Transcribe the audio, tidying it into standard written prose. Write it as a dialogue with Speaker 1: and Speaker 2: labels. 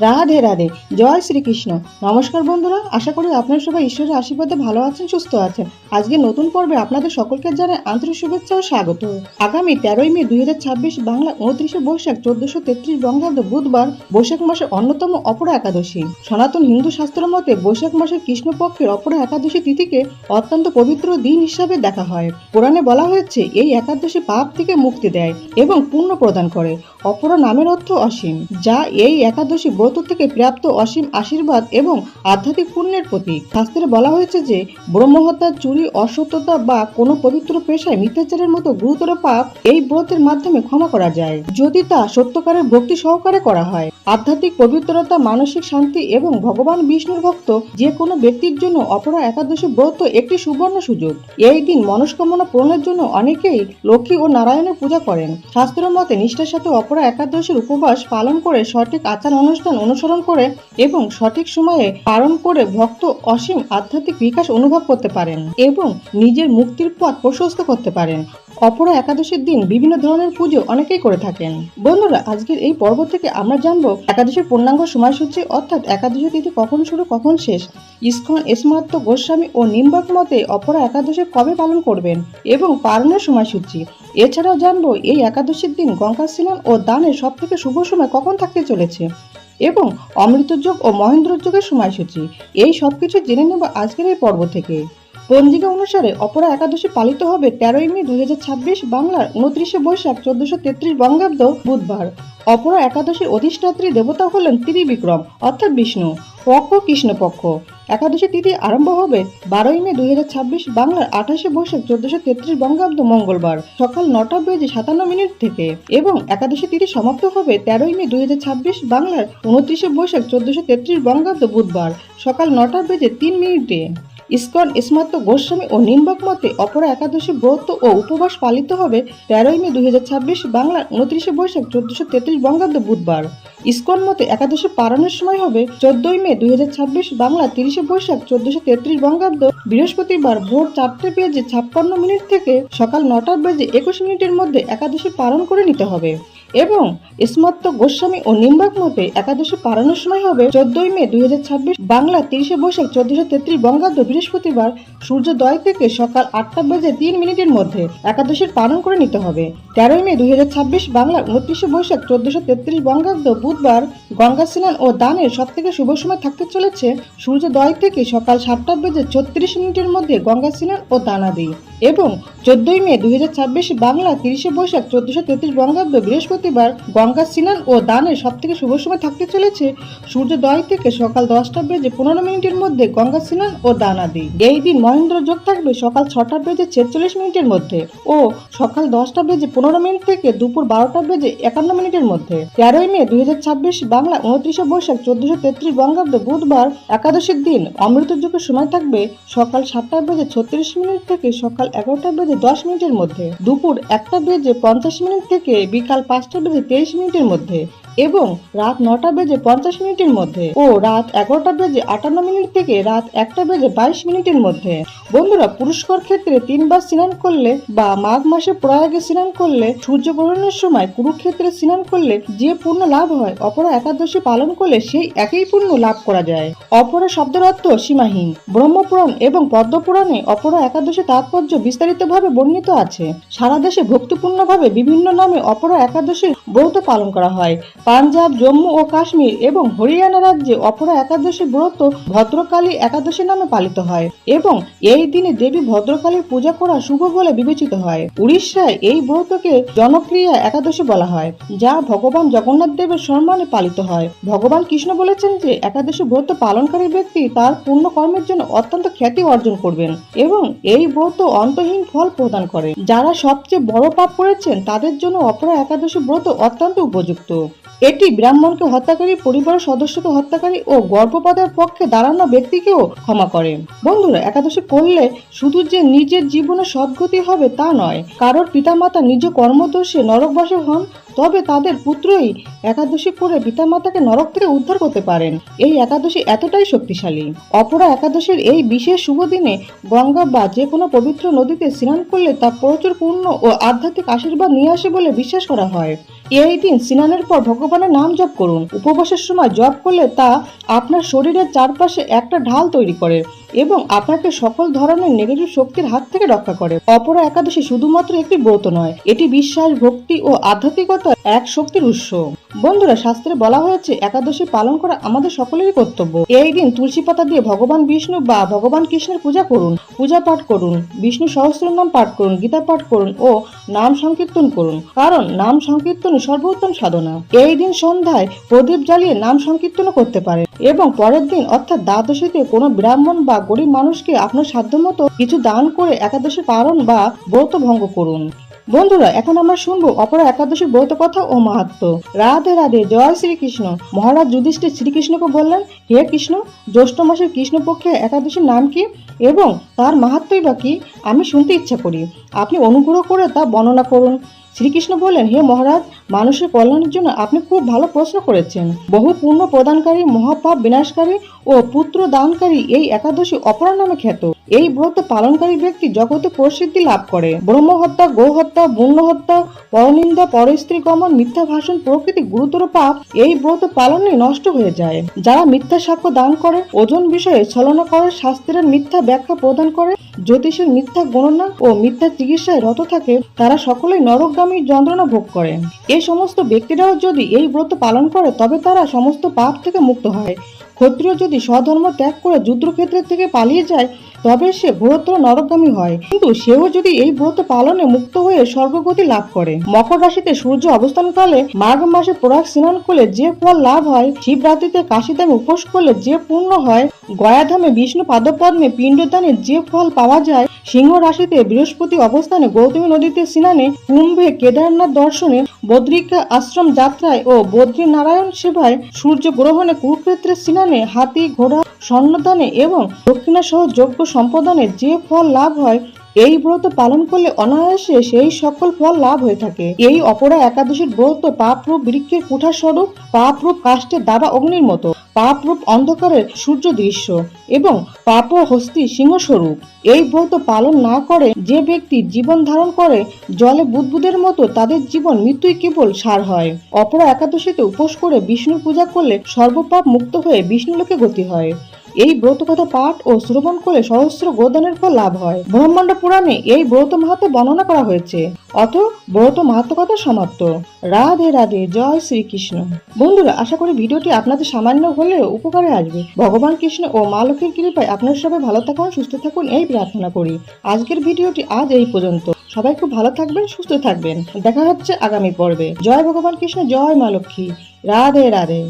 Speaker 1: রাধে রাধে, জয় শ্রীকৃষ্ণ। নমস্কার বন্ধুরা, আশা করি আপনারা সবাই ঈশ্বরের আশীর্বাদে ভালো আছেন, সুস্থ আছেন। আজকে নতুন পর্বে আপনাদের সকলকে জানাই আন্তরিক শুভেচ্ছা ও স্বাগত। আগামী 13ই মে 2026 বাংলা 29 বৈশাখ 1433 বঙ্গাব্দ বুধবার বৈশাখ মাসের অন্যতম অপরা একাদশী। সনাতন হিন্দু শাস্ত্র মতে বৈশাখ মাসের কৃষ্ণপক্ষের অপরা একাদশী তিথিকে অত্যন্ত পবিত্র দিন হিসাবে দেখা হয়। পুরাণে বলা হয়েছে এই একাদশী পাপ থেকে মুক্তি দেয় এবং পুণ্য প্রদান করে। অপরা নামের অর্থ অসীম, যা এই একাদশী ব্রত থেকে প্রাপ্ত অসীম আশীর্বাদ এবং আধ্যাত্মিক পুণ্যের প্রতীক। শাস্ত্রে বলা হয়েছে যে ব্রহ্মহত্যা, চুরি, অসত্যতা বা কোনো পবিত্র পেশায় মিথ্যাচারের মতো গুরুতর পাপ এই ব্রতের মাধ্যমে ক্ষমা করা যায়, যদি তা সত্যকারের ভক্তি সহকারে করা হয়। আধ্যাত্মিক পবিত্রতা, মানসিক শান্তি এবং ভগবান বিষ্ণুর ভক্ত যে কোনো ব্যক্তির জন্য অপরা একাদশী ব্রত একটি সুবর্ণ সুযোগ। এই দিন মনস্কামনা পূরণের জন্য অনেকেই লক্ষ্মী ও নারায়ণের পূজা করেন। শাস্ত্র মতে নিষ্ঠার সাথে অপরা একাদশীর উপবাস পালন করে, সঠিক আচার অনুষ্ঠান অনুসরণ করে এবং সঠিক সময়ে পালন করে ভক্ত অসীম আধ্যাত্মিক বিকাশ অনুভব করতে পারেন এবং নিজের মুক্তির পথ প্রশস্ত করতে পারেন। অপরা একাদশীর দিন বিভিন্ন ধরনের পুজো অনেকেই করে থাকেন। বন্ধুরা, আজকের এই পর্ব থেকে আমরা জানবো একাদশীর পূর্ণাঙ্গ সময়সূচি, অর্থাৎ একাদশী তিথি কখন শুরু কখন শেষ। ইস্কন, স্মার্ত গোস্বামী ও নিম্বাক মতে অপরা একাদশী কবে পালন করবেন এবং পালনের সময়সূচি। এছাড়াও জানবো এই একাদশীর দিন গঙ্গা স্নান ও দানের সব থেকে শুভ সময় কখন থাকতে চলেছে এবং অমৃতযোগ ও মহেন্দ্রযোগের সময়সূচি। এই সবকিছু জেনে নেব আজকের এই পর্ব থেকে। পঞ্জিকা অনুসারে অপরা একাদশী পালিত হবে 13ই মে 2026 বাংলার 29 বৈশাখ 1433 বঙ্গাব্দ বুধবার। অপরা একাদশীর অধিষ্ঠাত্রী দেবতা হলেন ত্রিবিক্রম অর্থাৎ বিষ্ণু। পক্ষ কৃষ্ণপক্ষ। একাদশী তিথি আরম্ভ হবে 12ই মে 2026 বাংলার 28 বৈশাখ 1433 বঙ্গাব্দ মঙ্গলবার সকাল 9:57 থেকে এবং একাদশী তিথি সমাপ্ত হবে 13ই মে 2026 বাংলার 29 বৈশাখ 1433 বঙ্গাব্দ বুধবার সকাল 9:03। ইস্কন, স্মার্ত গোস্বামী ও নিম্বাক মতে অপরা একাদশী ব্রত ও উপবাস পালিত হবে 13ই মে 2026 বাংলার 29 বৈশাখ 1433 বঙ্গাব্দ বুধবার। ইস্কন মতে একাদশী পালনের সময় হবে 14ই মে 2026 বাংলা 30 বৈশাখ 1433 বঙ্গাব্দ বৃহস্পতিবার ভোর 4:56 থেকে সকাল 9:21 মধ্যে একাদশী পালন করে নিতে হবে। এবং স্মার্ত গোস্বামী ও নিম্বাক মতে একাদশী পালনের সময় হবে 14ই মে 2026 বাংলা 30 বৈশাখ 1433 বঙ্গাব্দ বৃহস্পতিবার সূর্যোদয় থেকে সকাল 8:03 মধ্যে একাদশীর পালন করে নিতে হবে। 13ই মে 2026 বাংলা 29 বৈশাখ 1433 বঙ্গাব্দ বুধবার গঙ্গা স্নান ও দানের সব থেকে শুভ সময় থাকতে চলেছে সূর্যোদয় থেকে সকাল 7:36 মধ্যে গঙ্গা স্নান ও দান আদি। এবং 14ই মে 2026 বাংলা 30 বৈশাখ 1433 বঙ্গাব্দ বৃহস্পতিবার গঙ্গা স্নান ও দানের সব থেকে শুভ সময় থাকতে চলেছে সূর্যোদয় থেকে সকাল 10:15 মধ্যে গঙ্গা স্নান ও দান আদি। এই দিন মহেন্দ্র যোগ থাকবে সকাল 6:46 মধ্যে ও সকাল 10:15 থেকে দুপুর 12:51 মধ্যে। 13ই মে 2026 বাংলা 29 বৈশাখ 1433 বঙ্গাব্দ বুধবার একাদশীর দিন অমৃত যোগের সময় থাকবে সকাল 7:36 থেকে সকাল 11:10 মধ্যে, দুপুর 1:50 থেকে বিকাল 5:23 মধ্যে এবং রাত 9:50 মধ্যে ও রাত 11:58 থেকে রাত 1:22 মধ্যে। বন্ধুরা, পুরস্কার ক্ষেত্রে 3 বার স্নান করলে বা মাঘ মাসে প্রয়াগে স্নান করলে, সূর্যগ্রহণের সময় কুরুক্ষেত্রে স্নান করলে যে পুণ্য লাভ হয়, অপরা একাদশী পালন করলে সেই একই পুণ্য লাভ করা যায়। অপরা শব্দের অর্থ সীমাহীন। ব্রহ্মপুরাণ এবং পদ্মপুরাণে অপরা একাদশী তাৎপর্য বিস্তারিতভাবে বর্ণিত আছে। সারা দেশে ভক্তিপূর্ণভাবে বিভিন্ন নামে অপরা একাদশীর ব্রত পালন করা হয়। পাঞ্জাব, জম্মু ও কাশ্মীর এবং হরিয়ানা রাজ্যে অপরা একাদশী ব্রত ভদ্রকালী একাদশী নামে পালিত হয় এবং এই দিনে দেবী ভদ্রকালীর পূজা করা শুভ বলে বিবেচিত হয়। উড়িষ্যায় এই ব্রতকে জনপ্রিয় একাদশী বলা হয়, যা ভগবান জগন্নাথ দেবের সম্মানে পালিত হয়। ভগবান কৃষ্ণ বলেছেন যে একাদশী ব্রত পালনকারী ব্যক্তি তার পূর্ণ কর্মের জন্য অত্যন্ত খ্যাতি অর্জন করবেন এবং এই ব্রত অন্তহীন ফল প্রদান করে। যারা সবচেয়ে বড় পাপ করেছেন তাদের জন্য অপরা একাদশী ব্রত অত্যন্ত উপযুক্ত। এটি ব্রাহ্মণকে হত্যাকারী, পরিবারের সদস্যকে হত্যাকারী ও গর্ভপাতের পক্ষে দাঁড়ানো ব্যক্তিকেও ক্ষমা করে। বন্ধুরা, একাদশী করলে শুধু যে নিজের জীবনে সদ্গতি হবে তা নয়, কারোর পিতামাতা নিজ কর্মদোষে নরকবাসী হন তবে তাদের পুত্রই একাদশী করে পিতামাতাকে নরক থেকে উদ্ধার করতে পারেন। এই একাদশী এতটাই শক্তিশালী। অপরা একাদশীর এই বিশেষ শুভ দিনে গঙ্গা বা যে কোনো পবিত্র নদীতে স্নান করলে তা প্রচুর পুণ্য ও আধ্যাত্মিক আশীর্বাদ নিয়ে আসে বলে বিশ্বাস করা হয়। এই দিন স্নানের পর ভগবানের নাম জপ করুন। উপবাসের সময় জপ করলে তা আপনার শরীরের চারপাশে একটা ঢাল তৈরি করে এবং আপনাকে সকল ধরনের নেগেটিভ শক্তির হাত থেকে রক্ষা করে। অপরা একাদশী শুধুমাত্র একটি ব্রত নয়, এটি বিশ্বাস, ভক্তি ও আধ্যাত্মিকতার এক শক্তির উৎস। বন্ধুরা, শাস্ত্রে বলা হয়েছে একাদশী পালন করা আমাদের সকলেরই কর্তব্য। এই দিন তুলসী পাতা দিয়ে ভগবান বিষ্ণু বা ভগবান কৃষ্ণের পূজা করুন, পূজা পাঠ করুন, বিষ্ণু সহস্র নাম পাঠ করুন, গীতা পাঠ করুন ও নাম সংকীর্তন করুন, কারণ নাম সংকীর্তন সর্বোত্তম সাধনা। এই দিন সন্ধ্যায় প্রদীপ জ্বালিয়ে নাম সংকীর্তন করতে পারেন এবং পরের দিন অর্থাৎ দ্বাদশীতে কোনো ব্রাহ্মণ বা গরিব মানুষকে আপনার সাধ্যমতো কিছু দান করে একাদশী পালন বা ব্রত ভঙ্গ করুন। বন্ধুরা, এখন আমরা শুনবো অপরা একাদশীর ব্রত কথা ও মাহাত্ম্য। রাধে রাধে, জয় শ্রীকৃষ্ণ। মহারাজ যুধিষ্ঠির শ্রীকৃষ্ণকে বললেন, হে কৃষ্ণ, জ্যৈষ্ঠ মাসের কৃষ্ণপক্ষে একাদশীর নাম কি এবং তার মাহাত্ম্যই বা কি? আমি শুনতে ইচ্ছা করি, আপনি অনুগ্রহ করে তা বর্ণনা করুন। শ্রীকৃষ্ণ বললেন, হে মহারাজ, মানুষের কল্যাণের জন্য আপনি খুব ভালো প্রশ্ন করেছেন। বহু পুণ্য প্রদানকারী, মহাপাপ বিনাশকারী ও পুত্র দানকারী এই একাদশী অপরা নামে খ্যাত। এই ব্রত পালনকারী ব্যক্তি জগতে প্রসিদ্ধি লাভ করে। ব্রহ্ম হত্যা, গো হত্যা, বন্য হত্যা, পরনিন্দা, পরস্ত্রী গমন, মিথ্যা ভাষণ প্রভৃতি গুরুতর পাপ এই ব্রত পালনে নষ্ট হয়ে যায়। যারা মিথ্যা সাক্ষ্য দান করে, ওজন বিষয়ে ছলনা করে, শাস্ত্রের মিথ্যা ব্যাখ্যা প্রদান করে, জ্যোতিষের মিথ্যা গণনা ও মিথ্যা চিকিৎসায় রত থাকে, তারা সকলেই নরকগামী যন্ত্রণা ভোগ করে। এই সমস্ত ব্যক্তিরাও যদি এই ব্রত পালন করে তবে তারা সমস্ত পাপ থেকে মুক্ত হয়। ক্ষত্রিয় যদি স্বধর্ম ত্যাগ করে যুদ্ধক্ষেত্রের থেকে পালিয়ে যায় তবে সে ঘোরতর নরকগামী হয়, কিন্তু সেও যদি এই ব্রত পালনে মুক্ত হয়ে স্বর্গগতি লাভ করে। মকর রাশিতে সূর্য অবস্থানকালে মাঘ মাসে প্রয়াগ স্নান করলে যে ফল লাভ হয়, শিবরাত্রিতে কাশীধামে উপোস করলে যে পুণ্য হয়, গয়াধামে বিষ্ণু পাদপদ্মে পিণ্ডদানে যে ফল পাওয়া যায়, সিংহ রাশিতে বৃহস্পতি অবস্থানে গৌতমী নদীতে স্নানে, কুম্ভে কেদারনাথ দর্শনে, বদ্রিকা আশ্রম যাত্রায় ও বদ্রীনারায়ণ সেবায়, সূর্য গ্রহণে কুরুক্ষেত্রের স্নানে, হাতি ঘোড়া স্বর্ণদানে এবং দক্ষিণা সহ যজ্ঞ সম্পাদনে যে ফল লাভ হয়, এই ব্রত পালন করলে অনায়াসে সেই সকল ফল লাভ হয়ে থাকে। এই অপরা একাদশীর ব্রত পাপরূপ বৃক্ষের কুঠার স্বরূপ, পাপরূপ কাষ্ঠের দাবা অগ্নির মতো, পাপরূপ অন্ধকারের সূর্য দৃশ্য এবং পাপ হস্তি সিংহ স্বরূপ। এই ব্রত পালন না করে যে ব্যক্তি জীবন ধারণ করে জলে বুদবুদের মতো, তাদের জীবন মৃত্যুই কেবল সার হয়। অপরা একাদশীতে উপোস করে বিষ্ণুর পূজা করলে সর্বপাপ মুক্ত হয়ে বিষ্ণুলোকে গতি হয়। এই ব্রত কথা পাঠ ও শ্রবণ করলে সহস্র গোদানের ফল লাভ হয়। ব্রহ্মাণ্ড পুরাণে এই ব্রত মাহাত্ম্য বর্ণনা করা হয়েছে। অত ব্রত মাহাত্ম্য কথা সমাপ্ত। রাধে রাধে, জয় শ্রীকৃষ্ণ। বন্ধুরা, আশা করি ভিডিওটি আপনাদের সামান্য হলেও উপকারে আসবে। ভগবান কৃষ্ণ ও মা লক্ষ্মীর কৃপায় আপনারা সবাই ভালো থাকুন, সুস্থ থাকুন এই প্রার্থনা করি। আজকের ভিডিওটি আজ এই পর্যন্ত। সবাই খুব ভালো থাকবেন, সুস্থ থাকবেন। দেখা হচ্ছে আগামী পর্বে। জয় ভগবান কৃষ্ণ, জয় মা লক্ষ্মী। রাধে রাধে।